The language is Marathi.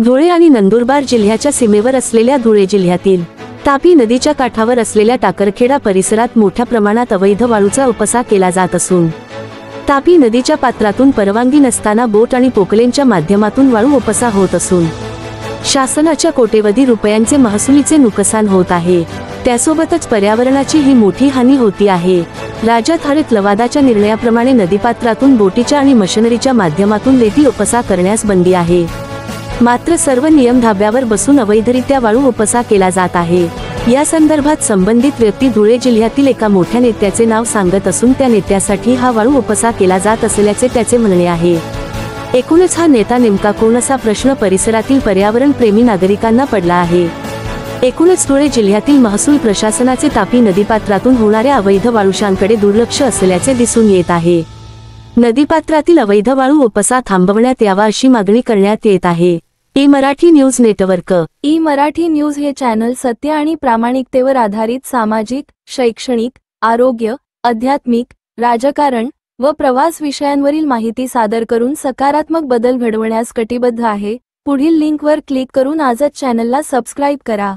धुळे आणि नंदुरबार जिल्ह्याच्या सीमेवर असलेल्या धुळे जिल्ह्यातील तापी नदीच्या काठावर असलेल्या टाकरखेडा परिसरात मोठ्या प्रमाणात अवैध वाळूचा उपसा केला जात असून तापी नदीच्या पात्रातून परवानगी नसताना बोट आणि पोकलेनच्या माध्यमातून वाळू उपसा होत असून शासनाच्या कोट्यवधी रुपयांचे महसुलीचे नुकसान होत आहे। त्यासोबतच पर्यावरणाची ही मोठी हानी होती आहे। राज्यात हरित लवादाच्या निर्णयाप्रमाणे नदीपात्रातून बोटीच्या आणि मशिनरीच्या माध्यमातून रेती उपसा करण्यास बंदी आहे। मात्र सर्व नियम धाब्यावर बसून अवैधरित्या वाळू उपसा केला जात आहे। या संदर्भात संबंधित व्यक्ती धुळे जिल्ह्यातील एका मोठ्या नेत्याचे नाव सांगत असून त्या नेत्यासाठी हा वाळू उपसा केला जात असल्याचे त्याचे म्हणणे आहे। एकूणच हा नेता नेमका कोण असा प्रश्न परिसरातील पर्यावरण प्रेमी नागरिकांना पडला आहे। एकूणच धुळे जिल्ह्यातील महसूल प्रशासनाचे तापी नदीपात्रातून होणाऱ्या अवैध वाळूशांकडे दुर्लक्ष असल्याचे दिसून येत आहे। नदीपात्रातील अवैध वाळू उपसा थांबवण्यात यावा अशी मागणी करण्यात येत आहे। ई-मराठी न्यूज नेटवर्क। ई-मराठी न्यूज हे चॅनल सत्य आणि प्रामाणिकतेवर आधारित सामाजिक, शैक्षणिक, आरोग्य, आध्यात्मिक, राजकारण व प्रवास विषयांवरील माहिती सादर करून सकारात्मक बदल घडवण्यास कटिबद्ध आहे। पुढील लिंकवर क्लिक करून आजच चॅनलला सबस्क्राईब करा।